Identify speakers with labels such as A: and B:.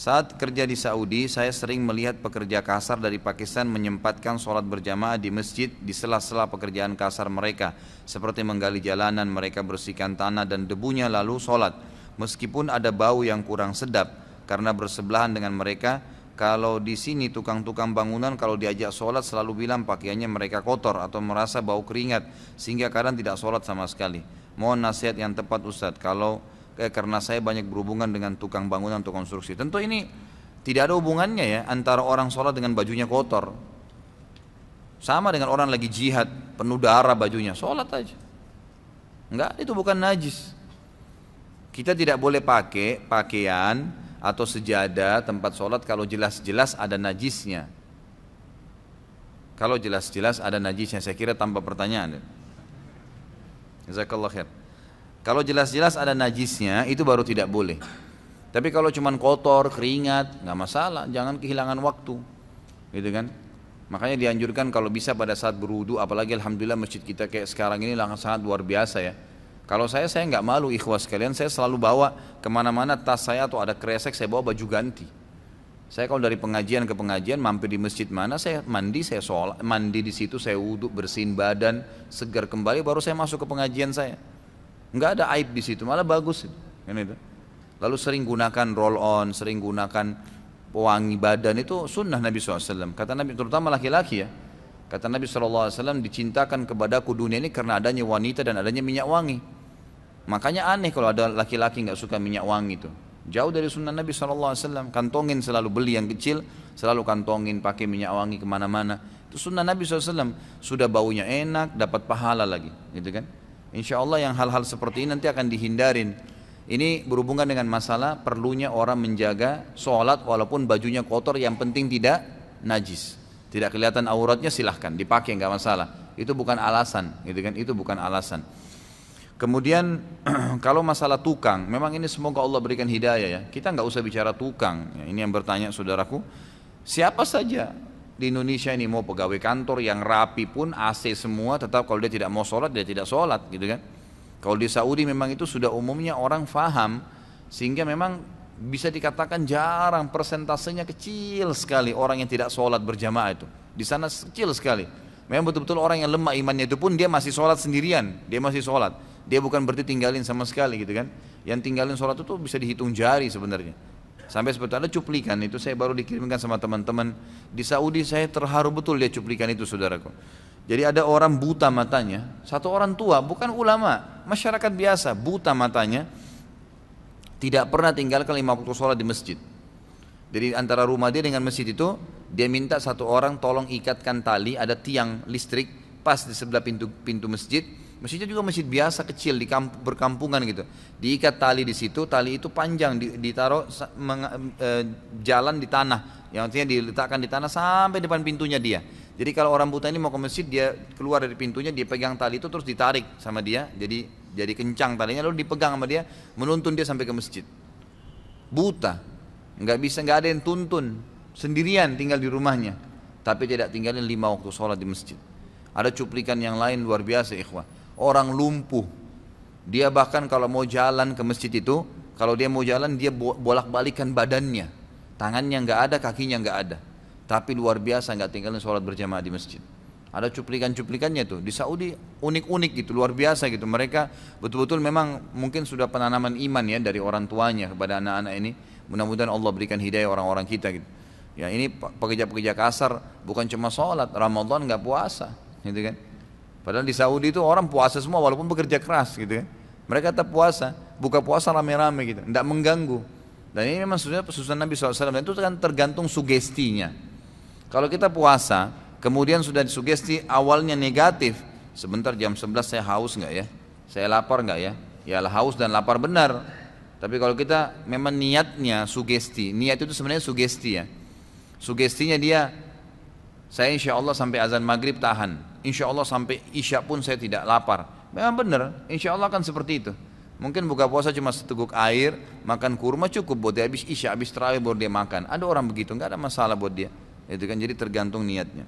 A: Saat kerja di Saudi, saya sering melihat pekerja kasar dari Pakistan menyempatkan sholat berjamaah di masjid di sela-sela pekerjaan kasar mereka, seperti menggali jalanan, mereka bersihkan tanah dan debunya lalu sholat. Meskipun ada bau yang kurang sedap, karena bersebelahan dengan mereka. Kalau di sini tukang-tukang bangunan kalau diajak sholat selalu bilang pakaiannya mereka kotor atau merasa bau keringat, sehingga kadang tidak sholat sama sekali. Mohon nasihat yang tepat Ustadz, karena saya banyak berhubungan dengan tukang bangunan atau konstruksi. Tentu ini tidak ada hubungannya ya antara orang sholat dengan bajunya kotor. Sama dengan orang lagi jihad, penuh darah bajunya, sholat aja. Enggak, itu bukan najis. Kita tidak boleh pakai pakaian atau sejadah tempat sholat kalau jelas-jelas ada najisnya. Kalau jelas-jelas ada najisnya, saya kira tanpa pertanyaan. Jazakallah khair. Kalau jelas-jelas ada najisnya, itu baru tidak boleh. Tapi kalau cuma kotor, keringat, nggak masalah, jangan kehilangan waktu, gitu kan? Makanya dianjurkan kalau bisa pada saat berwudu, apalagi alhamdulillah masjid kita kayak sekarang ini sangat luar biasa ya. Kalau saya nggak malu ikhwas sekalian, saya selalu bawa kemana-mana tas saya atau ada kresek, saya bawa baju ganti. Saya kalau dari pengajian ke pengajian, mampir di masjid mana, saya mandi, saya sholat, mandi di situ, saya wudhu, bersihin badan, segar kembali, baru saya masuk ke pengajian saya. Nggak ada aib di situ, malah bagus. Kan itu. Lalu sering gunakan roll on, sering gunakan pewangi badan, itu sunnah Nabi SAW. Kata Nabi, terutama laki-laki ya. Kata Nabi SAW, dicintakan kepadaku dunia ini karena adanya wanita dan adanya minyak wangi. Makanya aneh kalau ada laki-laki nggak suka minyak wangi itu. Jauh dari sunnah Nabi SAW. Kantongin selalu beli yang kecil, selalu kantongin pakai minyak wangi kemana-mana. Itu sunnah Nabi SAW. Sudah baunya enak, dapat pahala lagi, gitu kan? Insya Allah yang hal-hal seperti ini nanti akan dihindarin. Ini berhubungan dengan masalah perlunya orang menjaga sholat walaupun bajunya kotor, yang penting tidak najis. Tidak kelihatan auratnya silahkan dipakai, nggak masalah. Itu bukan alasan, gitu kan? Itu bukan alasan. Kemudian kalau masalah tukang, memang ini semoga Allah berikan hidayah ya. Kita nggak usah bicara tukang. Ya, ini yang bertanya saudaraku, siapa saja di Indonesia ini mau pegawai kantor yang rapi pun AC semua, tetap kalau dia tidak mau sholat dia tidak sholat, gitu kan? Kalau di Saudi memang itu sudah umumnya orang faham, sehingga memang bisa dikatakan jarang, persentasenya kecil sekali orang yang tidak sholat berjamaah itu. Di sana kecil sekali. Memang betul-betul orang yang lemah imannya itu pun dia masih sholat sendirian, dia masih sholat. Dia bukan berarti tinggalin sama sekali, gitu kan? Yang tinggalin sholat itu bisa dihitung jari sebenarnya. Sampai seperti ada cuplikan itu, saya baru dikirimkan sama teman-teman di Saudi, saya terharu betul lihat cuplikan itu saudaraku. Jadi ada orang buta matanya, satu orang tua, bukan ulama, masyarakat biasa, buta matanya, tidak pernah tinggalkan 5 waktu sholat di masjid. Jadi antara rumah dia dengan masjid itu, dia minta satu orang tolong ikatkan tali, ada tiang listrik pas di sebelah pintu masjid. Masjidnya juga masjid biasa kecil di berkampungan gitu. Diikat tali di situ, tali itu panjang, ditaruh jalan di tanah, yang artinya diletakkan di tanah sampai depan pintunya dia. Jadi kalau orang buta ini mau ke masjid, dia keluar dari pintunya, dia pegang tali itu terus ditarik sama dia, jadi kencang talinya, lalu dipegang sama dia, menuntun dia sampai ke masjid. Buta, nggak ada yang tuntun, sendirian tinggal di rumahnya, tapi tidak tinggalin 5 waktu sholat di masjid. Ada cuplikan yang lain luar biasa ikhwah, orang lumpuh, dia bahkan kalau mau jalan ke masjid itu, kalau dia mau jalan dia bolak-balikan badannya, tangannya nggak ada, kakinya nggak ada, tapi luar biasa nggak tinggalin sholat berjamaah di masjid. Ada cuplikan-cuplikannya tuh di Saudi, unik-unik gitu, luar biasa gitu. Mereka betul-betul memang mungkin sudah penanaman iman ya dari orang tuanya kepada anak-anak ini. Mudah-mudahan Allah berikan hidayah orang-orang kita gitu. Ya ini pekerja-pekerja kasar bukan cuma sholat, Ramadan nggak puasa, gitu kan? Padahal di Saudi itu orang puasa semua walaupun bekerja keras, gitu kan? Mereka tetap puasa, buka puasa rame-rame gitu, nggak mengganggu. Dan ini memang sebenarnya pesunan Nabi SAW, dan itu kan tergantung sugestinya. Kalau kita puasa, kemudian sudah sugesti awalnya negatif, sebentar jam 11 saya haus nggak ya? Saya lapar nggak ya? Ya haus dan lapar benar. Tapi kalau kita memang niatnya sugesti, niat itu sebenarnya sugesti ya. Sugestinya dia, saya insya Allah sampai azan maghrib tahan, insya Allah sampai isya pun saya tidak lapar. Memang benar, insya Allah kan seperti itu. Mungkin buka puasa cuma seteguk air, makan kurma cukup buat dia, habis isya, habis tarawih baru dia makan. Ada orang begitu, nggak ada masalah buat dia. Itu kan jadi tergantung niatnya.